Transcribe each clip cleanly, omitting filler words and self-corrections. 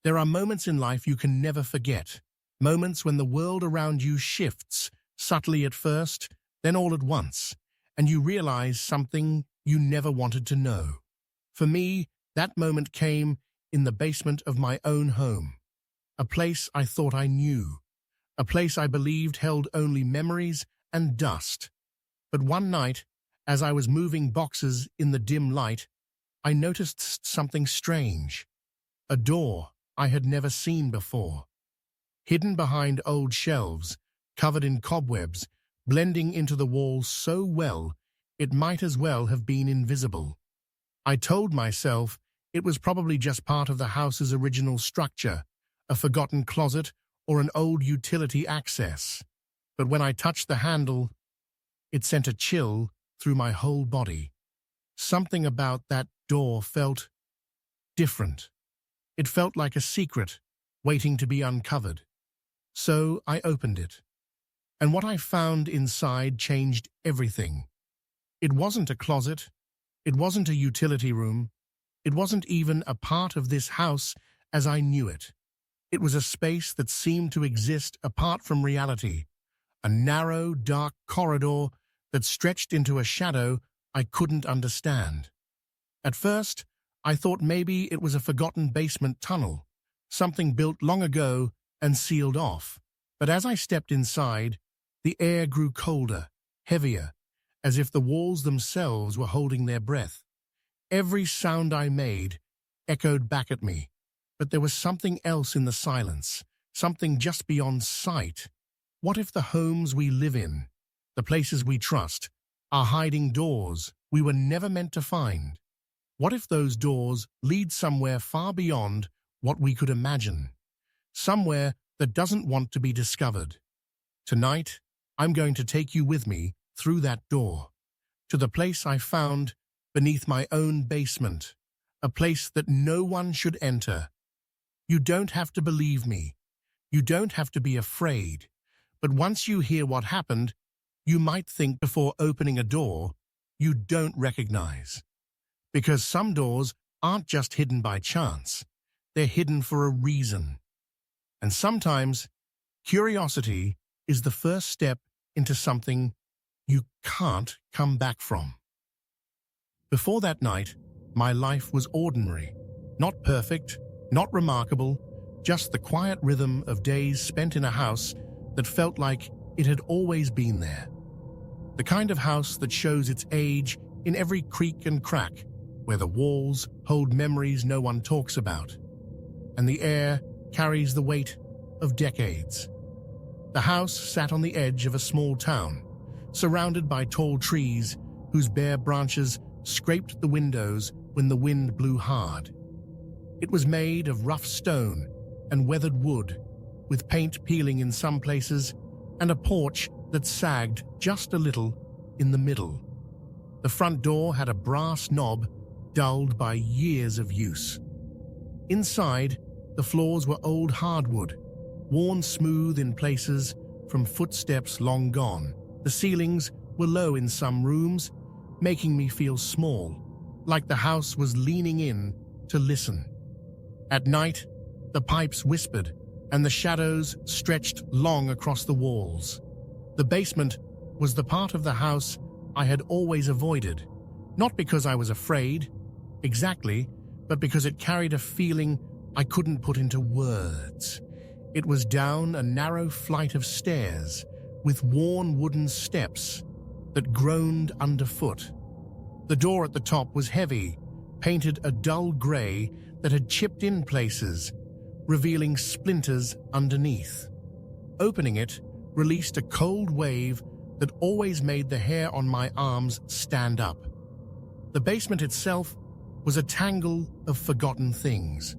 There are moments in life you can never forget. Moments when the world around you shifts, subtly at first, then all at once, and you realize something you never wanted to know. For me, that moment came in the basement of my own home. A place I thought I knew. A place I believed held only memories and dust. But one night, as I was moving boxes in the dim light, I noticed something strange. A door I had never seen before. Hidden behind old shelves, covered in cobwebs, blending into the walls so well, it might as well have been invisible. I told myself it was probably just part of the house's original structure, a forgotten closet or an old utility access. But when I touched the handle, it sent a chill through my whole body. Something about that door felt different. It felt like a secret waiting to be uncovered. So I opened it. And what I found inside changed everything. It wasn't a closet. It wasn't a utility room. It wasn't even a part of this house as I knew it. It was a space that seemed to exist apart from reality. A narrow, dark corridor that stretched into a shadow I couldn't understand. At first, I thought maybe it was a forgotten basement tunnel, something built long ago and sealed off. But as I stepped inside, the air grew colder, heavier, as if the walls themselves were holding their breath. Every sound I made echoed back at me, but there was something else in the silence, something just beyond sight. What if the homes we live in, the places we trust, are hiding doors we were never meant to find? What if those doors lead somewhere far beyond what we could imagine? Somewhere that doesn't want to be discovered. Tonight, I'm going to take you with me through that door, to the place I found beneath my own basement, a place that no one should enter. You don't have to believe me. You don't have to be afraid. But once you hear what happened, you might think before opening a door you don't recognize. Because some doors aren't just hidden by chance. They're hidden for a reason. And sometimes, curiosity is the first step into something you can't come back from. Before that night, my life was ordinary. Not perfect, not remarkable, just the quiet rhythm of days spent in a house that felt like it had always been there. The kind of house that shows its age in every creak and crack, where the walls hold memories no one talks about, and the air carries the weight of decades. The house sat on the edge of a small town, surrounded by tall trees whose bare branches scraped the windows when the wind blew hard. It was made of rough stone and weathered wood, with paint peeling in some places and a porch that sagged just a little in the middle. The front door had a brass knob dulled by years of use. Inside, the floors were old hardwood, worn smooth in places from footsteps long gone. The ceilings were low in some rooms, making me feel small, like the house was leaning in to listen. At night, the pipes whispered, and the shadows stretched long across the walls. The basement was the part of the house I had always avoided, not because I was afraid, exactly, but because it carried a feeling I couldn't put into words. It was down a narrow flight of stairs with worn wooden steps that groaned underfoot. The door at the top was heavy, painted a dull gray that had chipped in places, revealing splinters underneath. Opening it released a cold wave that always made the hair on my arms stand up. The basement itself was a tangle of forgotten things.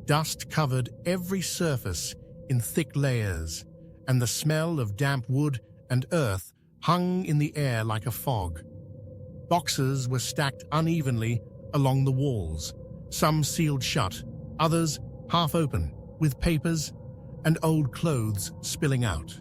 Dust covered every surface in thick layers, and the smell of damp wood and earth hung in the air like a fog. Boxes were stacked unevenly along the walls, some sealed shut, others half open, with papers and old clothes spilling out.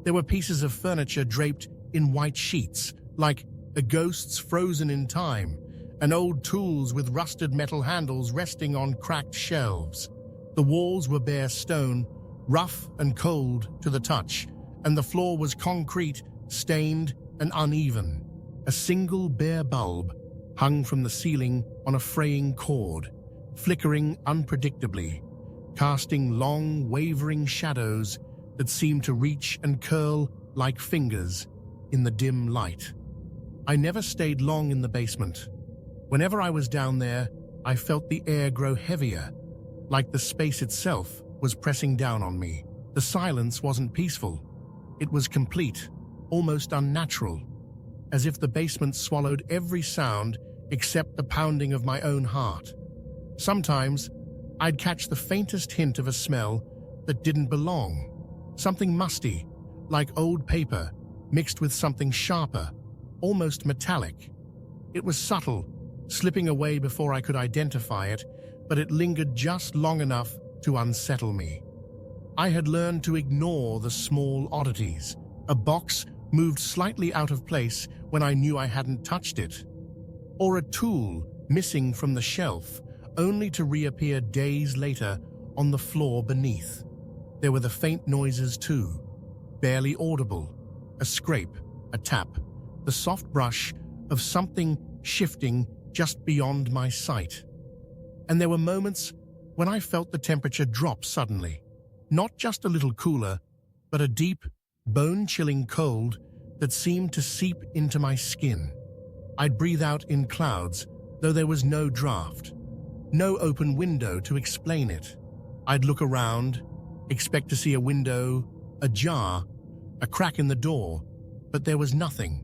There were pieces of furniture draped in white sheets, like ghosts frozen in time, and old tools with rusted metal handles resting on cracked shelves. The walls were bare stone, rough and cold to the touch, and the floor was concrete, stained and uneven. A single bare bulb hung from the ceiling on a fraying cord, flickering unpredictably, casting long, wavering shadows that seemed to reach and curl like fingers in the dim light. I never stayed long in the basement. Whenever I was down there, I felt the air grow heavier, like the space itself was pressing down on me. The silence wasn't peaceful. It was complete, almost unnatural, as if the basement swallowed every sound except the pounding of my own heart. Sometimes, I'd catch the faintest hint of a smell that didn't belong, something musty, like old paper, mixed with something sharper, almost metallic. It was subtle, slipping away before I could identify it, but it lingered just long enough to unsettle me. I had learned to ignore the small oddities. A box moved slightly out of place when I knew I hadn't touched it, or a tool missing from the shelf, only to reappear days later on the floor beneath. There were the faint noises too, barely audible, a scrape, a tap, the soft brush of something shifting just beyond my sight. And there were moments when I felt the temperature drop suddenly, not just a little cooler, but a deep, bone-chilling cold that seemed to seep into my skin. I'd breathe out in clouds, though there was no draft, no open window to explain it. I'd look around, expect to see a window, ajar, a crack in the door, but there was nothing,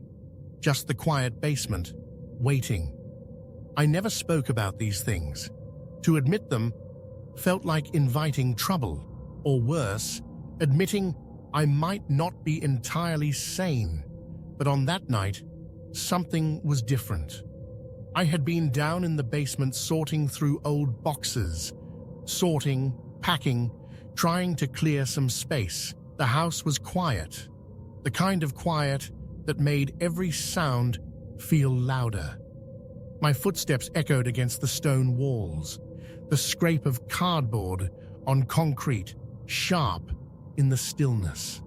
just the quiet basement, waiting. I never spoke about these things. To admit them felt like inviting trouble, or worse, admitting I might not be entirely sane. But on that night, something was different. I had been down in the basement sorting through old boxes, sorting, packing, trying to clear some space. The house was quiet, the kind of quiet that made every sound feel louder. My footsteps echoed against the stone walls, the scrape of cardboard on concrete, sharp in the stillness.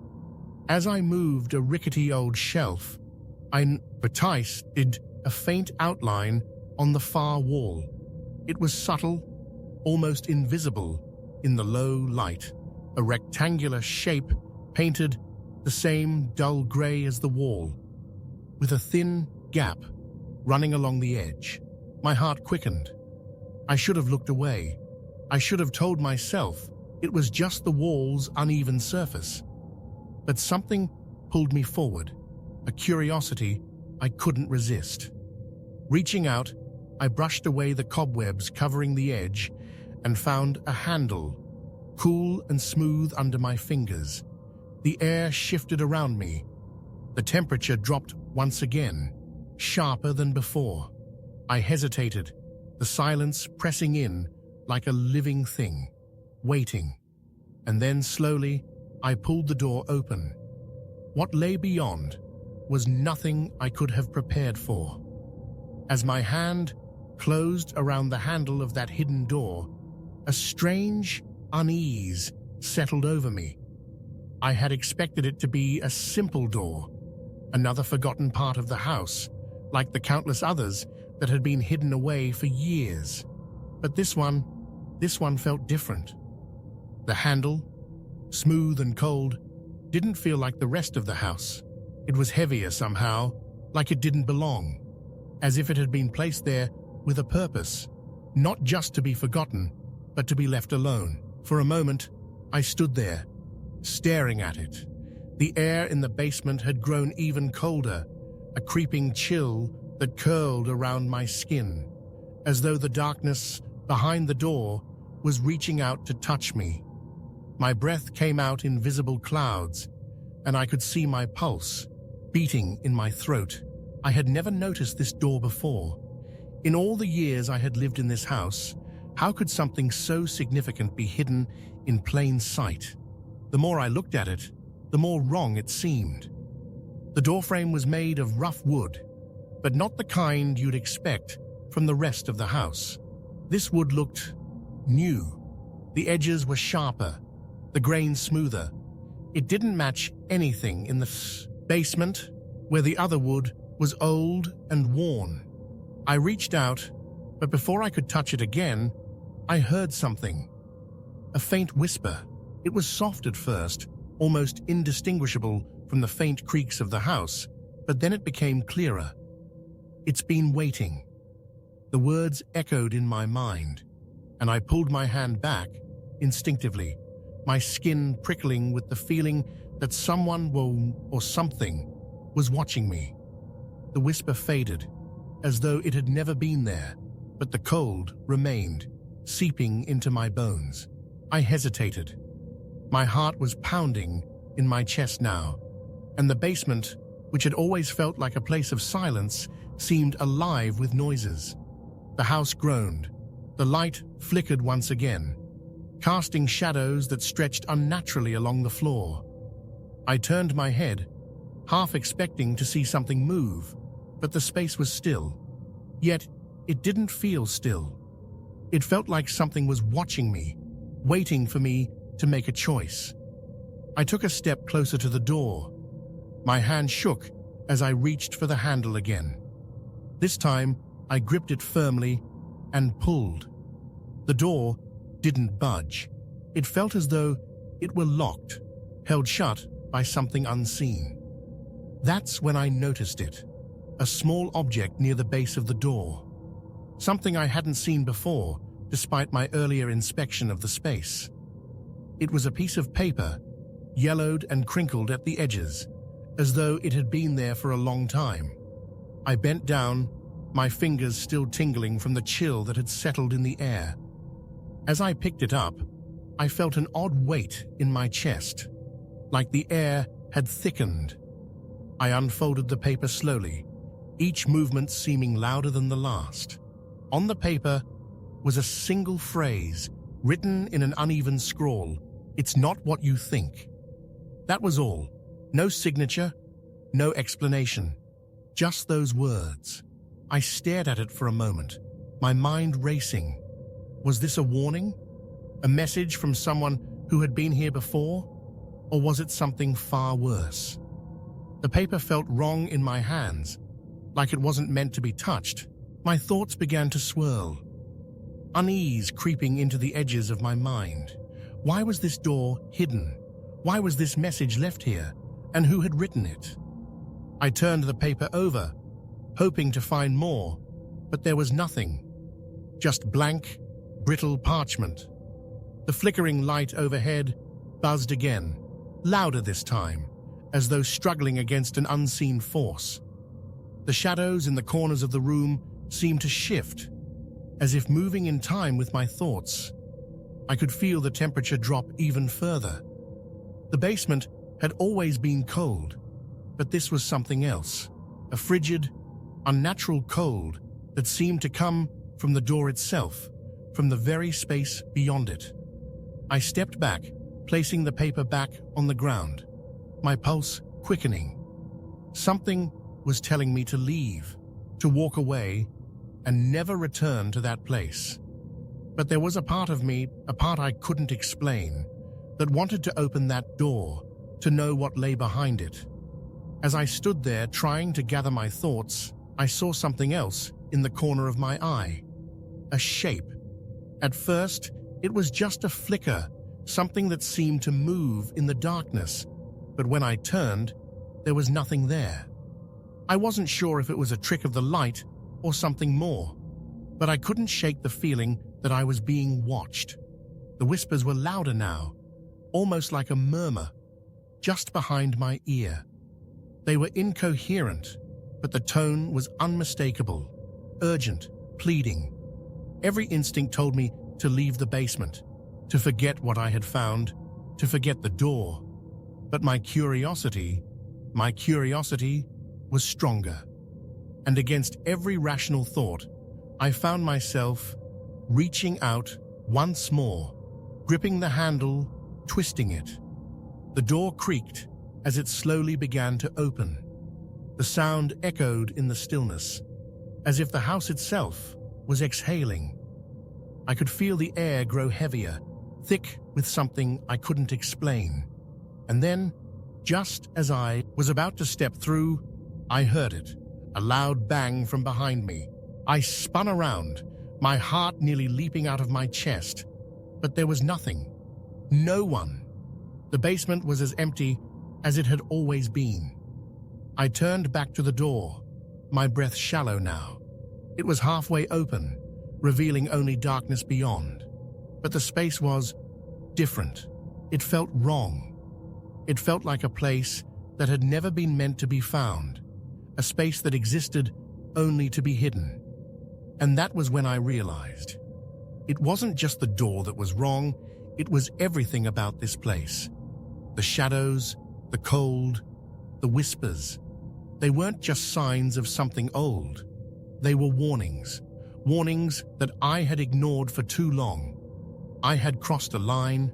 As I moved a rickety old shelf, I noticed a faint outline on the far wall. It was subtle, almost invisible in the low light, a rectangular shape painted the same dull gray as the wall, with a thin gap running along the edge. My heart quickened. I should have looked away. I should have told myself it was just the wall's uneven surface. But something pulled me forward, a curiosity I couldn't resist. Reaching out, I brushed away the cobwebs covering the edge and found a handle, cool and smooth under my fingers. The air shifted around me. The temperature dropped once again, sharper than before. I hesitated, the silence pressing in like a living thing, waiting. And then slowly, I pulled the door open. What lay beyond was nothing I could have prepared for. As my hand closed around the handle of that hidden door, a strange unease settled over me. I had expected it to be a simple door, another forgotten part of the house, like the countless others that had been hidden away for years. But this one felt different. The handle, smooth and cold, didn't feel like the rest of the house. It was heavier somehow, like it didn't belong, as if it had been placed there with a purpose, not just to be forgotten, but to be left alone. For a moment, I stood there, staring at it. The air in the basement had grown even colder, a creeping chill that curled around my skin, as though the darkness behind the door was reaching out to touch me. My breath came out in visible clouds, and I could see my pulse beating in my throat. I had never noticed this door before. In all the years I had lived in this house, how could something so significant be hidden in plain sight? The more I looked at it, the more wrong it seemed. The doorframe was made of rough wood, but not the kind you'd expect from the rest of the house. This wood looked new, The edges were sharper, the grain smoother. It didn't match anything in the basement, where the other wood was old and worn. I reached out, but before I could touch it again, I heard something. A faint whisper. It was soft at first, almost indistinguishable from the faint creaks of the house, but then it became clearer. "It's been waiting." The words echoed in my mind, and I pulled my hand back instinctively, my skin prickling with the feeling that someone or something was watching me. The whisper faded, as though it had never been there, but the cold remained, seeping into my bones. I hesitated. My heart was pounding in my chest now, and the basement, which had always felt like a place of silence, seemed alive with noises. The house groaned. The light flickered once again, casting shadows that stretched unnaturally along the floor. I turned my head, half expecting to see something move, but the space was still. Yet, it didn't feel still. It felt like something was watching me, waiting for me to make a choice. I took a step closer to the door. My hand shook as I reached for the handle again. This time, I gripped it firmly and pulled. The door didn't budge. It felt as though it were locked, held shut by something unseen. That's when I noticed it. A small object near the base of the door. Something I hadn't seen before, despite my earlier inspection of the space. It was a piece of paper, yellowed and crinkled at the edges, as though it had been there for a long time. I bent down, my fingers still tingling from the chill that had settled in the air. As I picked it up, I felt an odd weight in my chest, like the air had thickened. I unfolded the paper slowly, each movement seeming louder than the last. On the paper was a single phrase, written in an uneven scrawl: "It's not what you think." That was all. No signature, no explanation. Just those words. I stared at it for a moment, my mind racing. Was this a warning? A message from someone who had been here before? Or was it something far worse? The paper felt wrong in my hands, like it wasn't meant to be touched. My thoughts began to swirl, unease creeping into the edges of my mind. Why was this door hidden? Why was this message left here? And who had written it? I turned the paper over, hoping to find more, but there was nothing. Just blank, brittle parchment. The flickering light overhead buzzed again, louder this time, as though struggling against an unseen force. The shadows in the corners of the room seemed to shift, as if moving in time with my thoughts. I could feel the temperature drop even further. The basement had always been cold, but this was something else, a frigid, unnatural cold that seemed to come from the door itself, from the very space beyond it. I stepped back, placing the paper back on the ground, my pulse quickening. Something was telling me to leave, to walk away, and never return to that place. But there was a part of me, a part I couldn't explain, that wanted to open that door, to know what lay behind it. As I stood there trying to gather my thoughts, I saw something else in the corner of my eye. A shape. At first, it was just a flicker, something that seemed to move in the darkness, but when I turned, there was nothing there. I wasn't sure if it was a trick of the light or something more, but I couldn't shake the feeling that I was being watched. The whispers were louder now, almost like a murmur, just behind my ear. They were incoherent, but the tone was unmistakable, urgent, pleading. Every instinct told me to leave the basement, to forget what I had found, to forget the door. But my curiosity was stronger. And against every rational thought, I found myself reaching out once more, gripping the handle, twisting it. The door creaked as it slowly began to open. The sound echoed in the stillness, as if the house itself was exhaling. I could feel the air grow heavier, thick with something I couldn't explain. And then, just as I was about to step through, I heard it, a loud bang from behind me. I spun around, my heart nearly leaping out of my chest. But there was nothing. No one. The basement was as empty as it had always been. I turned back to the door, my breath shallow now. It was halfway open, revealing only darkness beyond. But the space was different. It felt wrong. It felt like a place that had never been meant to be found, a space that existed only to be hidden. And that was when I realized. It wasn't just the door that was wrong, it was everything about this place. The shadows, the cold, the whispers. They weren't just signs of something old. They were warnings. Warnings that I had ignored for too long. I had crossed a line,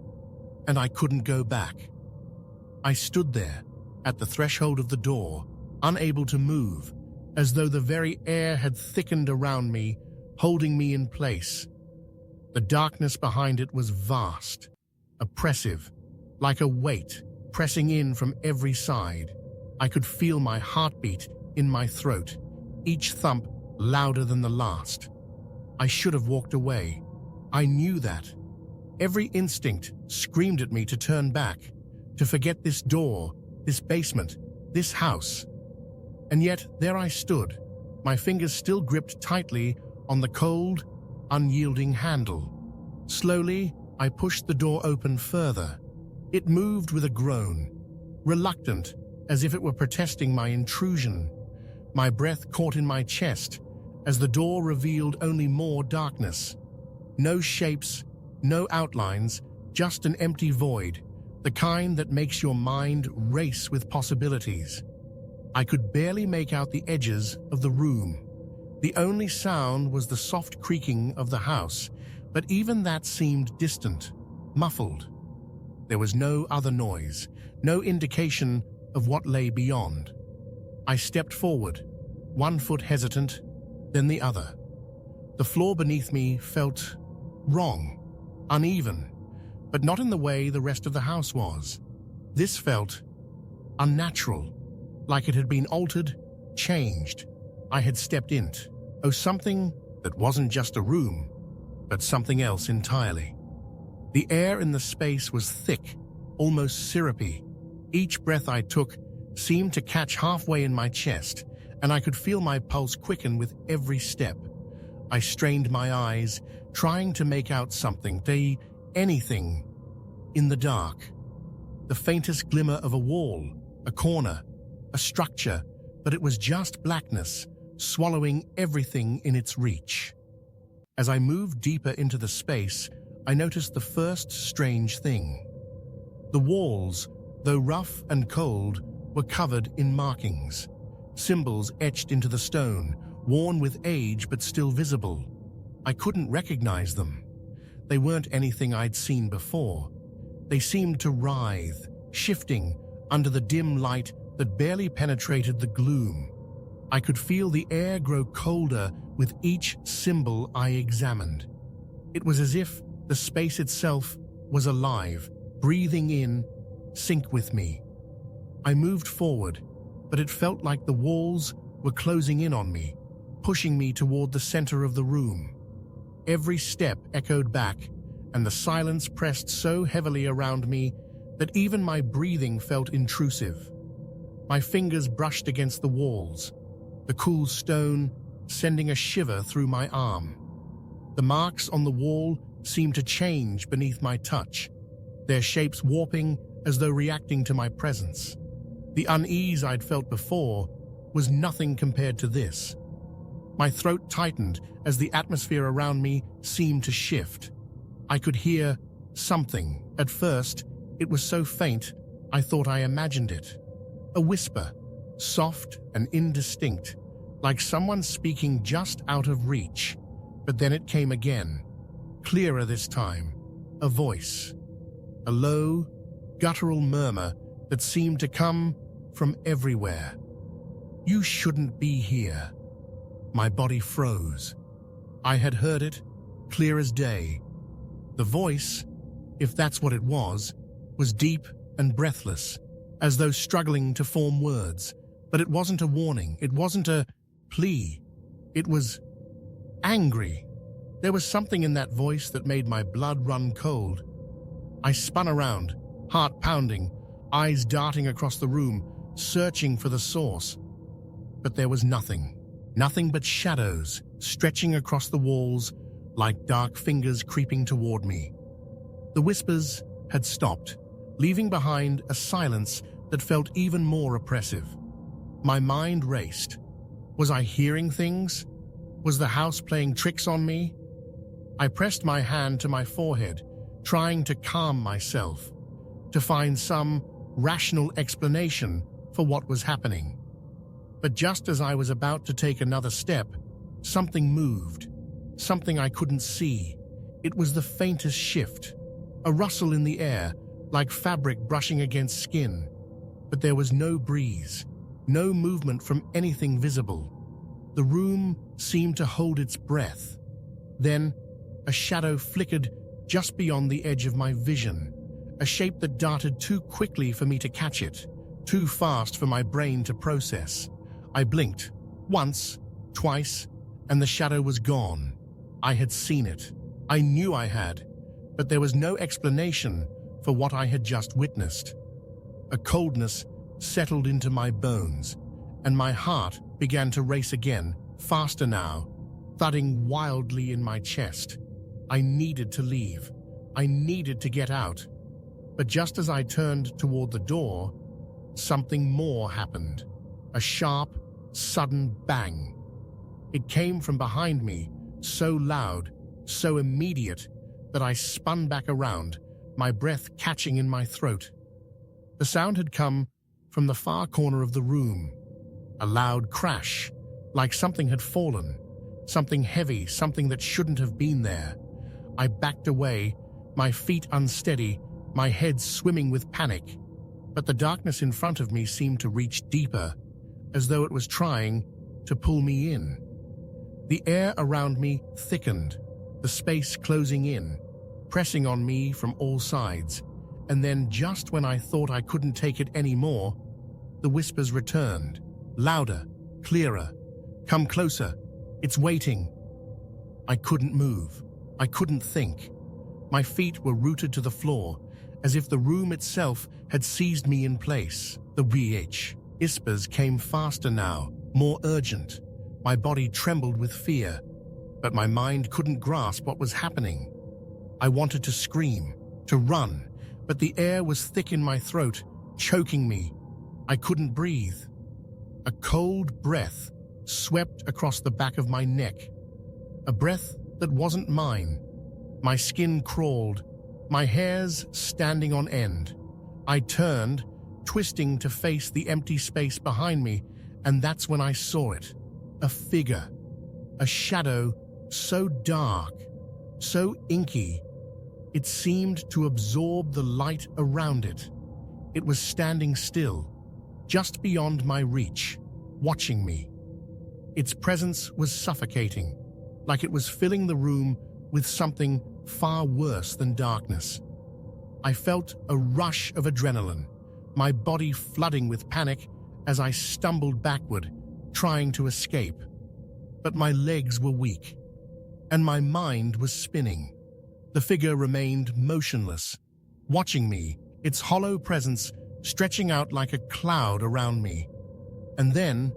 and I couldn't go back. I stood there, at the threshold of the door, unable to move, as though the very air had thickened around me, holding me in place. The darkness behind it was vast, oppressive, like a weight pressing in from every side. I could feel my heartbeat in my throat, each thump louder than the last. I should have walked away. I knew that. Every instinct screamed at me to turn back, to forget this door, this basement, this house. And yet there I stood, my fingers still gripped tightly on the cold, unyielding handle. Slowly, I pushed the door open further. It moved with a groan, reluctant, as if it were protesting my intrusion. My breath caught in my chest as the door revealed only more darkness. No shapes, no outlines, just an empty void, the kind that makes your mind race with possibilities. I could barely make out the edges of the room. The only sound was the soft creaking of the house, but even that seemed distant, muffled. There was no other noise, no indication of what lay beyond. I stepped forward, one foot hesitant, then the other. The floor beneath me felt wrong, uneven, but not in the way the rest of the house was. This felt unnatural, like it had been altered, changed. I had stepped into something that wasn't just a room, but something else entirely. The air in the space was thick, almost syrupy. Each breath I took seemed to catch halfway in my chest, and I could feel my pulse quicken with every step. I strained my eyes, trying to make out something, anything, in the dark. The faintest glimmer of a wall, a corner, a structure, but it was just blackness, swallowing everything in its reach. As I moved deeper into the space, I noticed the first strange thing. The walls, though rough and cold, were covered in markings, symbols etched into the stone, worn with age but still visible. I couldn't recognize them. They weren't anything I'd seen before. They seemed to writhe, shifting under the dim light that barely penetrated the gloom. I could feel the air grow colder with each symbol I examined. It was as if the space itself was alive, breathing in, sync with me. I moved forward, but it felt like the walls were closing in on me, pushing me toward the center of the room. Every step echoed back, and the silence pressed so heavily around me that even my breathing felt intrusive. My fingers brushed against the walls, the cool stone sending a shiver through my arm. The marks on the wall seemed to change beneath my touch, their shapes warping as though reacting to my presence. The unease I'd felt before was nothing compared to this. My throat tightened as the atmosphere around me seemed to shift. I could hear something. At first, it was so faint, I thought I imagined it. A whisper, soft and indistinct, like someone speaking just out of reach. But then it came again, clearer this time, a voice. A low, guttural murmur that seemed to come from everywhere. "You shouldn't be here." My body froze. I had heard it, clear as day. The voice, if that's what it was deep and breathless, as though struggling to form words. But it wasn't a warning, it wasn't a plea. It was angry. There was something in that voice that made my blood run cold. I spun around, heart pounding, eyes darting across the room, searching for the source. But there was nothing. Nothing but shadows stretching across the walls like dark fingers creeping toward me. The whispers had stopped, leaving behind a silence that felt even more oppressive. My mind raced. Was I hearing things? Was the house playing tricks on me? I pressed my hand to my forehead, trying to calm myself, to find some rational explanation for what was happening. But just as I was about to take another step, something moved, something I couldn't see. It was the faintest shift, a rustle in the air, like fabric brushing against skin. But there was no breeze, no movement from anything visible. The room seemed to hold its breath. Then, a shadow flickered just beyond the edge of my vision, a shape that darted too quickly for me to catch it, too fast for my brain to process. I blinked, once, twice, and the shadow was gone. I had seen it. I knew I had, but there was no explanation for what I had just witnessed. A coldness settled into my bones, and my heart began to race again, faster now, thudding wildly in my chest. I needed to leave. I needed to get out. But just as I turned toward the door, something more happened. A sharp, sudden bang. It came from behind me, so loud, so immediate, that I spun back around, my breath catching in my throat. The sound had come from the far corner of the room. A loud crash, like something had fallen, something heavy, something that shouldn't have been there. I backed away, my feet unsteady, my head swimming with panic. But the darkness in front of me seemed to reach deeper, as though it was trying to pull me in. The air around me thickened, the space closing in, pressing on me from all sides. And then, just when I thought I couldn't take it anymore, the whispers returned, louder, clearer. Come closer. It's waiting. I couldn't move. I couldn't think. My feet were rooted to the floor, as if the room itself had seized me in place. The whispers came faster now, more urgent. My body trembled with fear, but my mind couldn't grasp what was happening. I wanted to scream, to run, but the air was thick in my throat, choking me. I couldn't breathe. A cold breath swept across the back of my neck, a breath that wasn't mine. My skin crawled, my hairs standing on end. I turned, twisting to face the empty space behind me, and that's when I saw it. A figure, a shadow so dark, so inky, it seemed to absorb the light around it. It was standing still, just beyond my reach, watching me. Its presence was suffocating, like it was filling the room with something far worse than darkness. I felt a rush of adrenaline, my body flooding with panic as I stumbled backward, trying to escape. But my legs were weak, and my mind was spinning. The figure remained motionless, watching me, its hollow presence stretching out like a cloud around me. And then,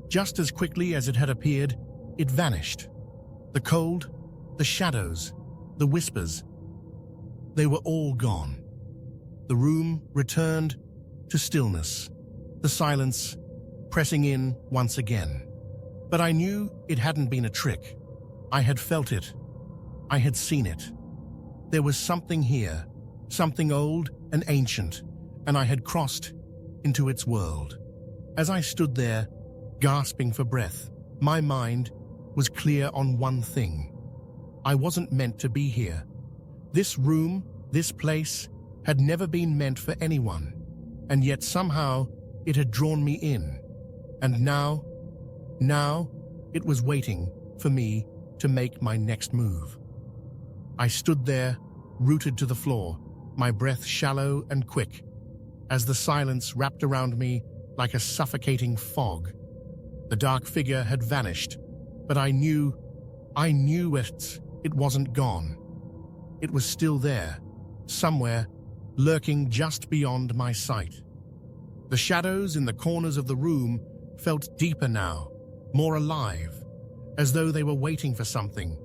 just as quickly as it had appeared, it vanished. The cold, the shadows, the whispers, they were all gone. The room returned to stillness, the silence pressing in once again. But I knew it hadn't been a trick. I had felt it. I had seen it. There was something here, something old and ancient, and I had crossed into its world. As I stood there, gasping for breath, my mind was clear on one thing. I wasn't meant to be here. This room, this place, had never been meant for anyone, and yet somehow it had drawn me in. And now it was waiting for me to make my next move. I stood there, rooted to the floor, my breath shallow and quick, as the silence wrapped around me like a suffocating fog. The dark figure had vanished, but I knew it wasn't gone. It was still there, somewhere, lurking just beyond my sight. The shadows in the corners of the room felt deeper now, more alive, as though they were waiting for something.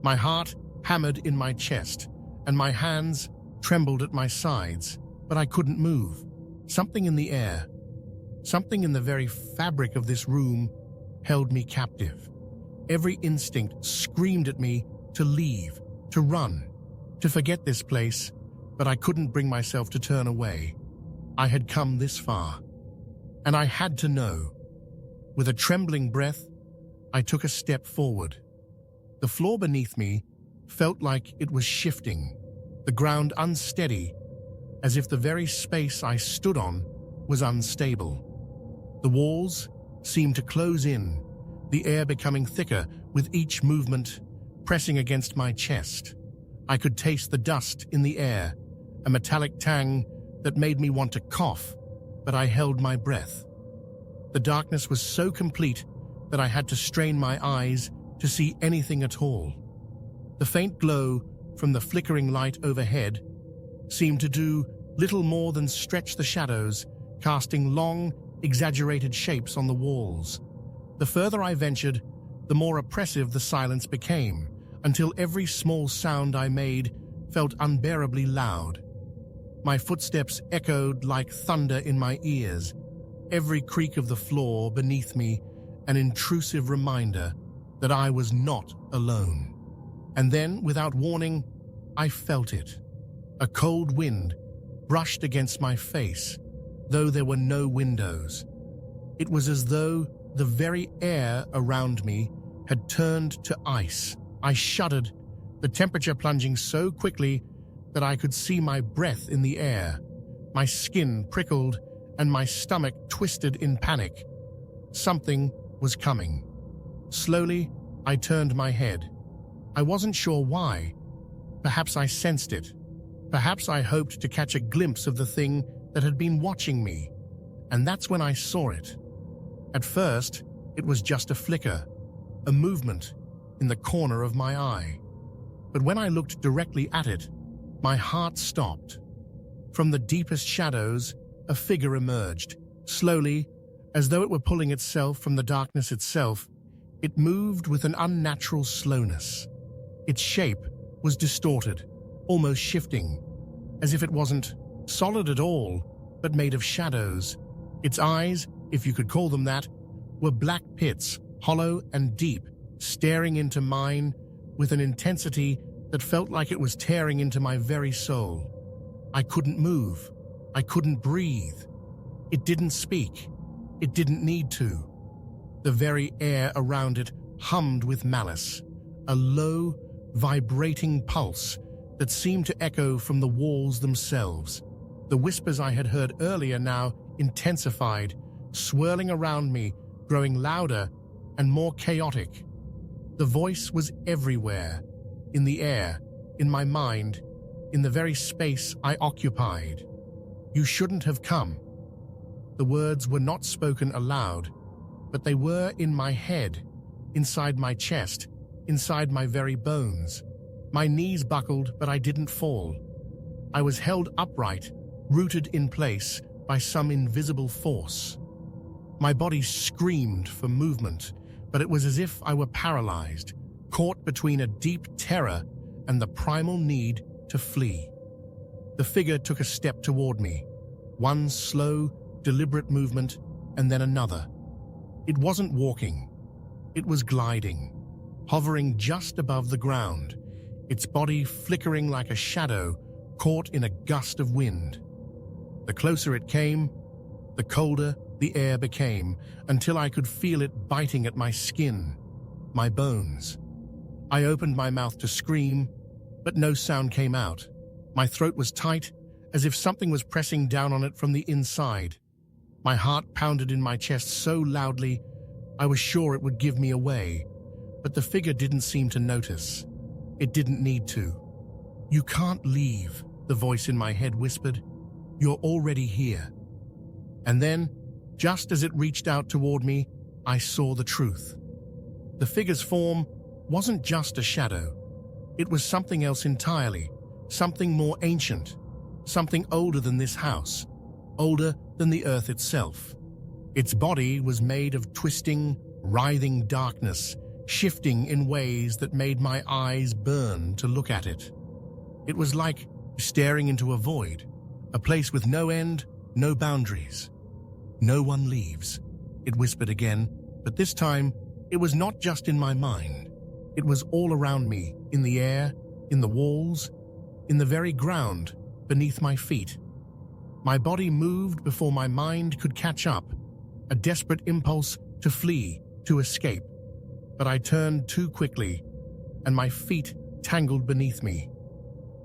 My heart hammered in my chest, and my hands trembled at my sides, but I couldn't move. Something in the air, something in the very fabric of this room, held me captive. Every instinct screamed at me to leave, to run, to forget this place, but I couldn't bring myself to turn away. I had come this far, and I had to know. With a trembling breath, I took a step forward. The floor beneath me felt like it was shifting, the ground unsteady, as if the very space I stood on was unstable. The walls seemed to close in, the air becoming thicker with each movement, pressing against my chest. I could taste the dust in the air, a metallic tang that made me want to cough, but I held my breath. The darkness was so complete that I had to strain my eyes to see anything at all. The faint glow from the flickering light overhead seemed to do little more than stretch the shadows, casting long, exaggerated shapes on the walls. The further I ventured, the more oppressive the silence became, until every small sound I made felt unbearably loud. My footsteps echoed like thunder in my ears, every creak of the floor beneath me an intrusive reminder that I was not alone. And then, without warning, I felt it. A cold wind brushed against my face, though there were no windows. It was as though the very air around me had turned to ice. I shuddered, the temperature plunging so quickly that I could see my breath in the air. My skin prickled and my stomach twisted in panic. Something was coming. Slowly, I turned my head. I wasn't sure why. Perhaps I sensed it. Perhaps I hoped to catch a glimpse of the thing that had been watching me. And that's when I saw it. At first, it was just a flicker, a movement in the corner of my eye. But when I looked directly at it, my heart stopped. From the deepest shadows, a figure emerged. Slowly, as though it were pulling itself from the darkness itself, it moved with an unnatural slowness. Its shape was distorted, almost shifting, as if it wasn't solid at all, but made of shadows. Its eyes, if you could call them that, were black pits, hollow and deep, staring into mine with an intensity that felt like it was tearing into my very soul. I couldn't move. I couldn't breathe. It didn't speak. It didn't need to. The very air around it hummed with malice, a low, vibrating pulse that seemed to echo from the walls themselves. The whispers I had heard earlier now intensified, swirling around me, growing louder and more chaotic. The voice was everywhere, in the air, in my mind, in the very space I occupied. You shouldn't have come. The words were not spoken aloud, but they were in my head, inside my chest, inside my very bones. My knees buckled, but I didn't fall. I was held upright, rooted in place by some invisible force. My body screamed for movement, but it was as if I were paralyzed, caught between a deep terror and the primal need to flee. The figure took a step toward me, one slow, deliberate movement, and then another. It wasn't walking. It was gliding, hovering just above the ground, its body flickering like a shadow caught in a gust of wind. The closer it came, the colder the air became, until I could feel it biting at my skin, my bones. I opened my mouth to scream, but no sound came out. My throat was tight, as if something was pressing down on it from the inside. My heart pounded in my chest so loudly, I was sure it would give me away, but the figure didn't seem to notice. It didn't need to. "You can't leave," the voice in my head whispered. "You're already here." And then, just as it reached out toward me, I saw the truth. The figure's form wasn't just a shadow. It was something else entirely, something more ancient, something older than this house, older than the earth itself. Its body was made of twisting, writhing darkness, shifting in ways that made my eyes burn to look at it. It was like staring into a void, a place with no end, no boundaries. "No one leaves," it whispered again, but this time it was not just in my mind. It was all around me, in the air, in the walls, in the very ground beneath my feet. My body moved before my mind could catch up, a desperate impulse to flee, to escape. But I turned too quickly, and my feet tangled beneath me.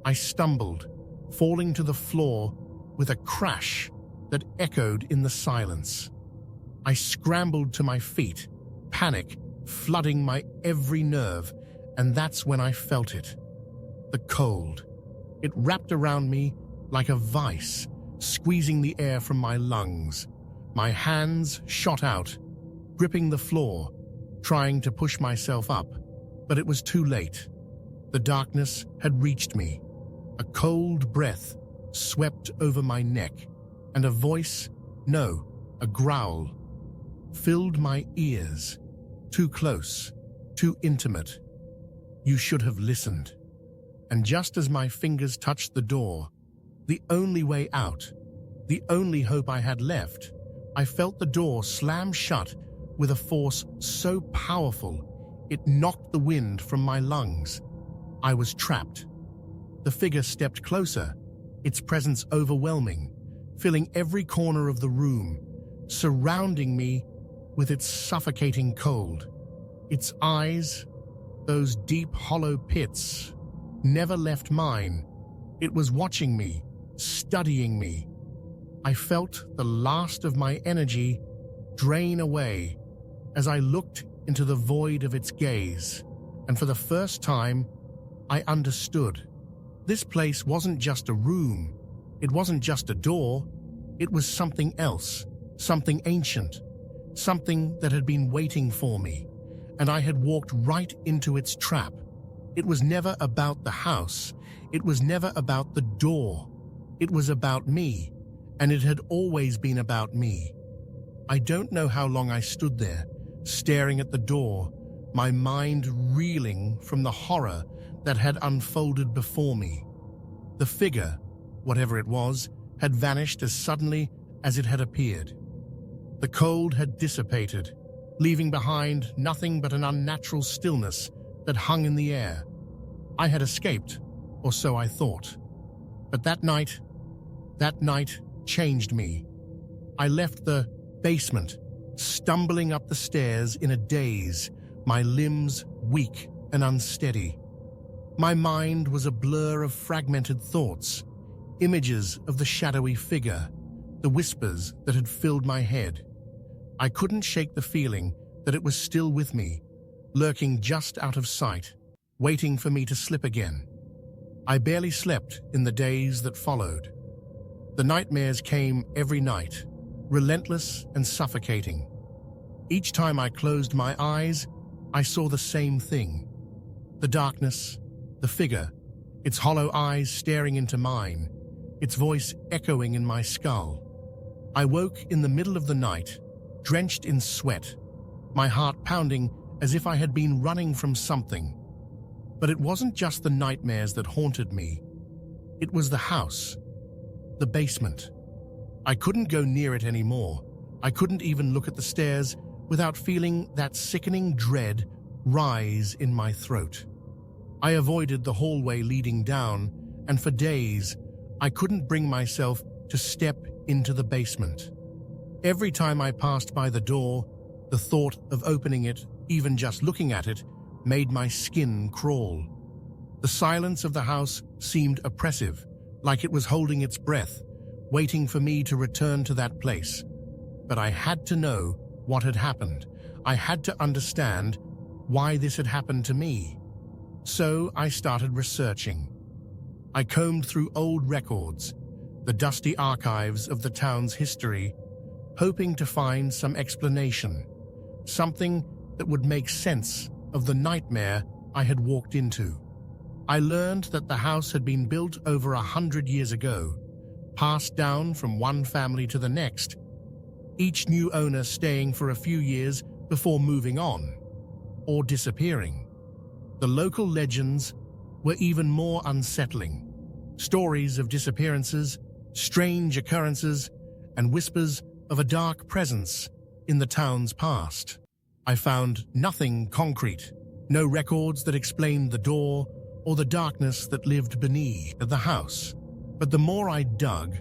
I stumbled, falling to the floor with a crash that echoed in the silence. I scrambled to my feet, panic flooding my every nerve, and that's when I felt it. The cold. It wrapped around me like a vice, squeezing the air from my lungs. My hands shot out, gripping the floor, trying to push myself up, but it was too late. The darkness had reached me. A cold breath swept over my neck, and a voice, no, a growl, filled my ears. Too close, too intimate. "You should have listened." And just as my fingers touched the door, the only way out, the only hope I had left, I felt the door slam shut with a force so powerful it knocked the wind from my lungs. I was trapped. The figure stepped closer, its presence overwhelming, filling every corner of the room, surrounding me with its suffocating cold. Its eyes, those deep hollow pits, never left mine. It was watching me, studying me. I felt the last of my energy drain away as I looked into the void of its gaze, and for the first time, I understood. This place wasn't just a room. It wasn't just a door. It was something else, something ancient, something that had been waiting for me, and I had walked right into its trap. It was never about the house. It was never about the door. It was about me, and it had always been about me. I don't know how long I stood there, staring at the door, my mind reeling from the horror that had unfolded before me. The figure, whatever it was, had vanished as suddenly as it had appeared. The cold had dissipated, leaving behind nothing but an unnatural stillness that hung in the air. I had escaped, or so I thought. But that night changed me. I left the basement, stumbling up the stairs in a daze, my limbs weak and unsteady. My mind was a blur of fragmented thoughts, images of the shadowy figure, the whispers that had filled my head. I couldn't shake the feeling that it was still with me, lurking just out of sight, waiting for me to slip again. I barely slept in the days that followed. The nightmares came every night, relentless and suffocating. Each time I closed my eyes, I saw the same thing. The darkness, the figure, its hollow eyes staring into mine, its voice echoing in my skull. I woke in the middle of the night, drenched in sweat, my heart pounding as if I had been running from something. But it wasn't just the nightmares that haunted me. It was the house, the basement. I couldn't go near it anymore. I couldn't even look at the stairs without feeling that sickening dread rise in my throat. I avoided the hallway leading down, and for days, I couldn't bring myself to step into the basement. Every time I passed by the door, the thought of opening it, even just looking at it, made my skin crawl. The silence of the house seemed oppressive, like it was holding its breath, waiting for me to return to that place. But I had to know what had happened. I had to understand why this had happened to me. So I started researching. I combed through old records, the dusty archives of the town's history, hoping to find some explanation, something that would make sense of the nightmare I had walked into. I learned that the house had been built over 100 years ago, passed down from one family to the next, each new owner staying for a few years before moving on or disappearing. The local legends were even more unsettling. Stories of disappearances, strange occurrences, and whispers of a dark presence in the town's past. I found nothing concrete, no records that explained the door or the darkness that lived beneath the house. But the more I dug,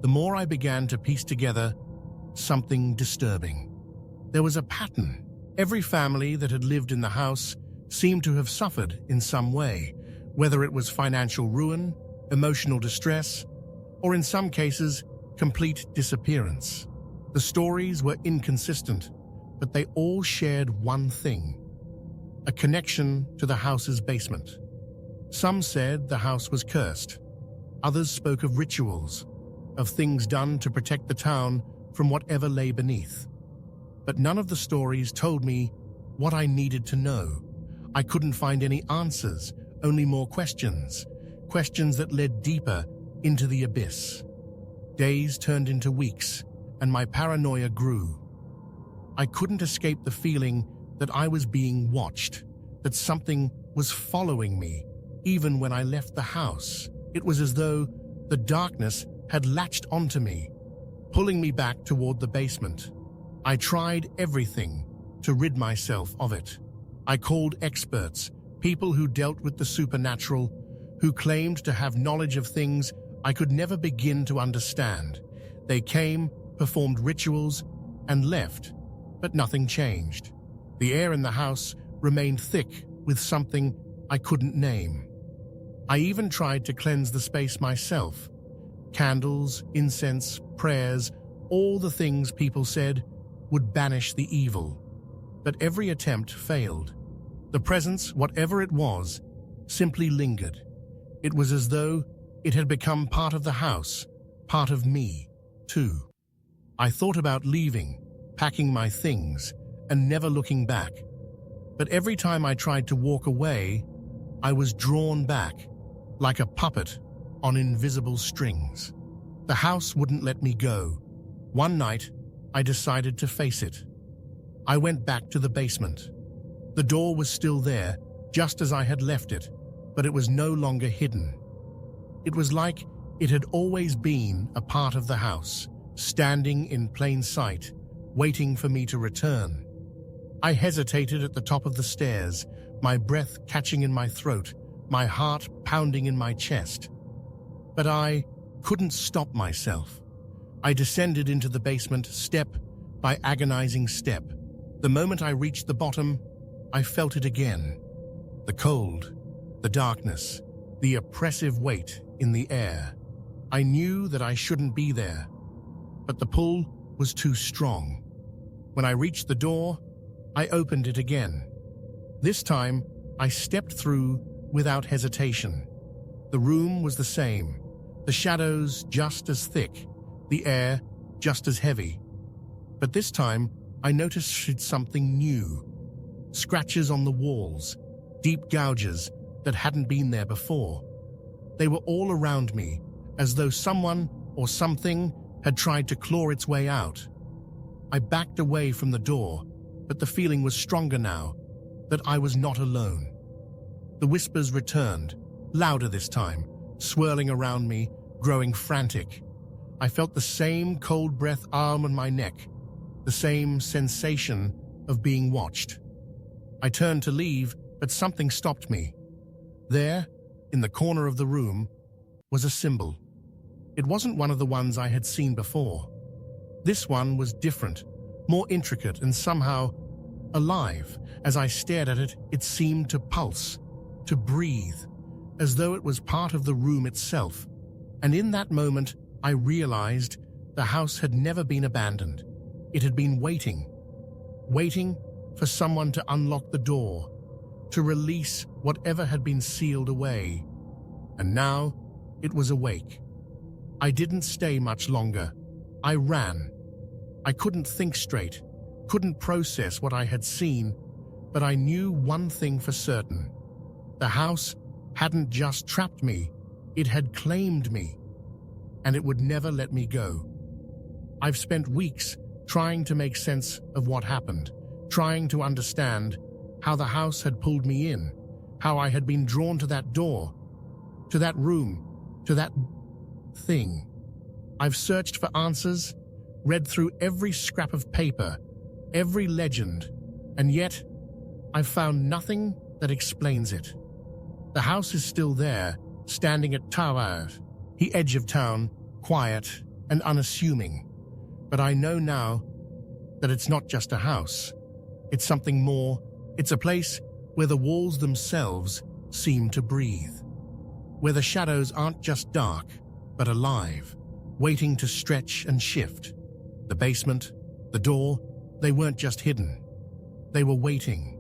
the more I began to piece together something disturbing. There was a pattern. Every family that had lived in the house seemed to have suffered in some way, whether it was financial ruin, emotional distress, or in some cases, complete disappearance. The stories were inconsistent, but they all shared one thing: a connection to the house's basement. Some said the house was cursed. Others spoke of rituals, of things done to protect the town from whatever lay beneath. But none of the stories told me what I needed to know. I couldn't find any answers, only more questions, questions that led deeper into the abyss. Days turned into weeks, and my paranoia grew. I couldn't escape the feeling that I was being watched, that something was following me, even when I left the house. It was as though the darkness had latched onto me, pulling me back toward the basement. I tried everything to rid myself of it. I called experts, people who dealt with the supernatural, who claimed to have knowledge of things I could never begin to understand. They came, performed rituals, and left, but nothing changed. The air in the house remained thick with something I couldn't name. I even tried to cleanse the space myself. Candles, incense, prayers, all the things people said would banish the evil. But every attempt failed. The presence, whatever it was, simply lingered. It was as though it had become part of the house, part of me, too. I thought about leaving, packing my things, and never looking back. But every time I tried to walk away, I was drawn back, like a puppet on invisible strings. The house wouldn't let me go. One night, I decided to face it. I went back to the basement. The door was still there, just as I had left it, but it was no longer hidden. It was like it had always been a part of the house, standing in plain sight, waiting for me to return. I hesitated at the top of the stairs, my breath catching in my throat, my heart pounding in my chest. But I couldn't stop myself. I descended into the basement step by agonizing step. The moment I reached the bottom, I felt it again. The cold, the darkness, the oppressive weight in the air. I knew that I shouldn't be there, but the pull was too strong. When I reached the door, I opened it again. This time, I stepped through without hesitation. The room was the same, the shadows just as thick, the air just as heavy. But this time, I noticed something new. Scratches on the walls, deep gouges that hadn't been there before. They were all around me, as though someone or something had tried to claw its way out. I backed away from the door, but the feeling was stronger now, that I was not alone. The whispers returned, louder this time, swirling around me, growing frantic. I felt the same cold breath arm on my neck, the same sensation of being watched. I turned to leave, but something stopped me. There, in the corner of the room, was a symbol. It wasn't one of the ones I had seen before. This one was different, more intricate and somehow alive. As I stared at it, it seemed to pulse, to breathe, as though it was part of the room itself. And in that moment, I realized the house had never been abandoned. It had been waiting for someone to unlock the door, to release whatever had been sealed away. And now, it was awake. I didn't stay much longer. I ran. I couldn't think straight, couldn't process what I had seen, but I knew one thing for certain. The house hadn't just trapped me, it had claimed me, and it would never let me go. I've spent weeks trying to make sense of what happened, trying to understand how the house had pulled me in, how I had been drawn to that door, to that room, to that thing. I've searched for answers, read through every scrap of paper, every legend, and yet I've found nothing that explains it. The house is still there, standing at Tower, the edge of town, quiet and unassuming. But I know now that it's not just a house. It's something more. It's a place where the walls themselves seem to breathe, where the shadows aren't just dark, but alive, waiting to stretch and shift. The basement, the door, they weren't just hidden. They were waiting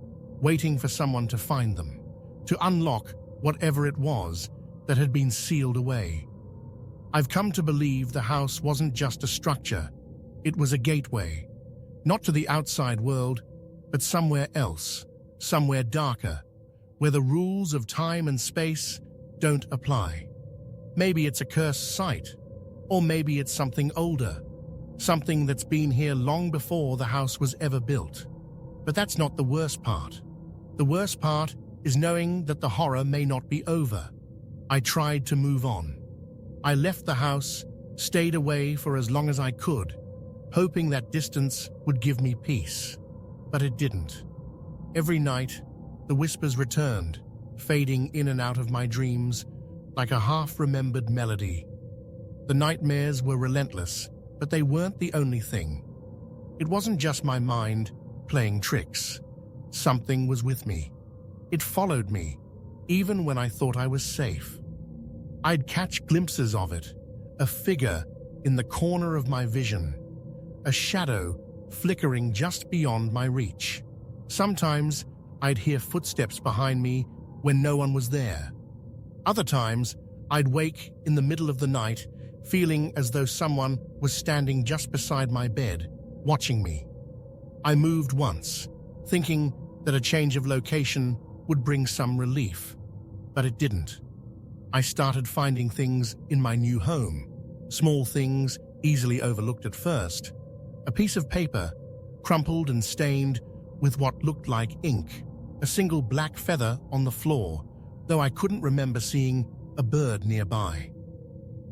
for someone to find them, to unlock whatever it was that had been sealed away. I've come to believe the house wasn't just a structure, it was a gateway, not to the outside world, but somewhere else, somewhere darker, where the rules of time and space don't apply. Maybe it's a cursed site, or maybe it's something older, something that's been here long before the house was ever built. But that's not the worst part. The worst part is knowing that the horror may not be over. I tried to move on. I left the house, stayed away for as long as I could, hoping that distance would give me peace. But it didn't. Every night, the whispers returned, fading in and out of my dreams like a half-remembered melody. The nightmares were relentless, but they weren't the only thing. It wasn't just my mind playing tricks. Something was with me. It followed me, even when I thought I was safe. I'd catch glimpses of it, a figure in the corner of my vision, a shadow flickering just beyond my reach. Sometimes I'd hear footsteps behind me when no one was there. Other times, I'd wake in the middle of the night, feeling as though someone was standing just beside my bed, watching me. I moved once, thinking that a change of location would bring some relief, but it didn't. I started finding things in my new home, small things easily overlooked at first. A piece of paper, crumpled and stained with what looked like ink, a single black feather on the floor, though I couldn't remember seeing a bird nearby.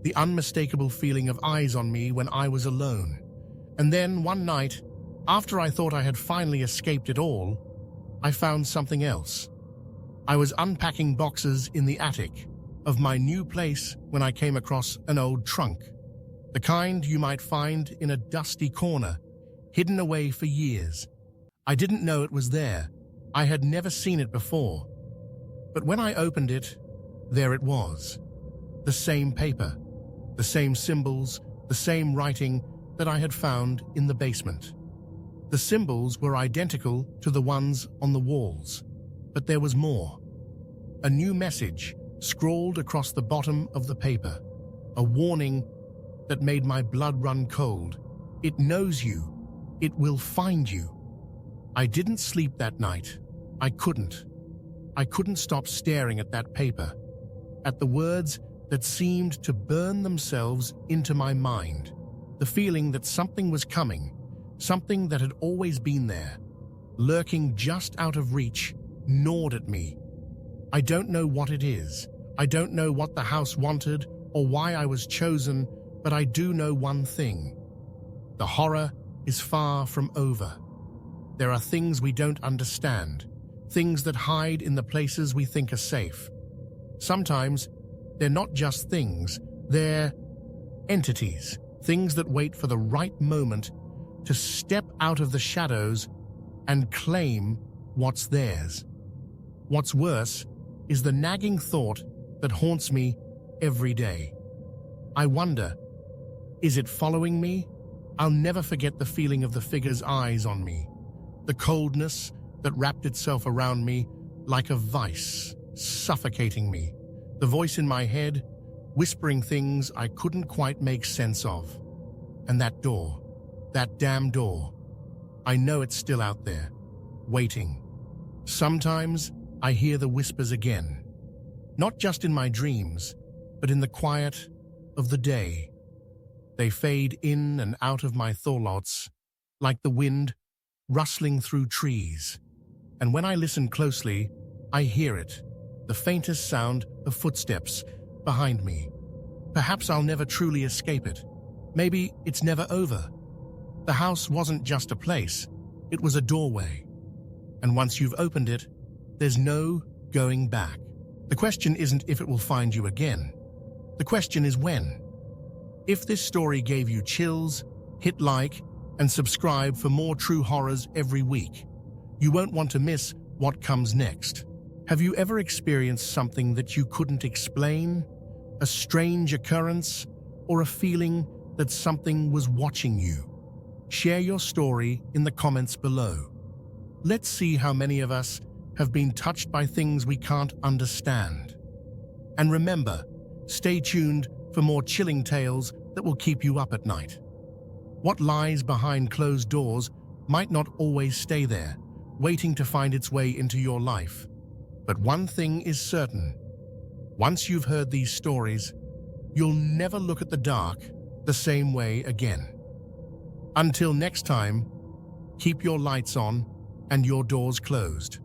The unmistakable feeling of eyes on me when I was alone. And then one night, after I thought I had finally escaped it all, I found something else. I was unpacking boxes in the attic of my new place when I came across an old trunk, the kind you might find in a dusty corner, hidden away for years. I didn't know it was there. I had never seen it before. But when I opened it, there it was. The same paper, the same symbols, the same writing that I had found in the basement. The symbols were identical to the ones on the walls, but there was more. A new message scrawled across the bottom of the paper, a warning that made my blood run cold. It knows you. It will find you. I didn't sleep that night. I couldn't. I couldn't stop staring at that paper, at the words that seemed to burn themselves into my mind, the feeling that something was coming, something that had always been there, lurking just out of reach, gnawed at me. I don't know what it is. I don't know what the house wanted or why I was chosen, but I do know one thing. The horror is far from over. There are things we don't understand, things that hide in the places we think are safe. Sometimes they're not just things, they're entities, things that wait for the right moment to step out of the shadows and claim what's theirs. What's worse is the nagging thought that haunts me every day. I wonder, is it following me? I'll never forget the feeling of the figure's eyes on me, the coldness that wrapped itself around me like a vice, suffocating me. The voice in my head, whispering things I couldn't quite make sense of. And that door, that damn door, I know it's still out there, waiting. Sometimes I hear the whispers again, not just in my dreams, but in the quiet of the day. They fade in and out of my thoughts, like the wind rustling through trees. And when I listen closely, I hear it, the faintest sound of footsteps behind me. Perhaps I'll never truly escape it. Maybe it's never over. The house wasn't just a place, it was a doorway. And once you've opened it, there's no going back. The question isn't if it will find you again. The question is when. If this story gave you chills, hit like and subscribe for more true horrors every week. You won't want to miss what comes next. Have you ever experienced something that you couldn't explain? A strange occurrence, or a feeling that something was watching you? Share your story in the comments below. Let's see how many of us have been touched by things we can't understand. And remember, stay tuned for more chilling tales that will keep you up at night. What lies behind closed doors might not always stay there, waiting to find its way into your life. But one thing is certain. Once you've heard these stories, you'll never look at the dark the same way again. Until next time, keep your lights on and your doors closed.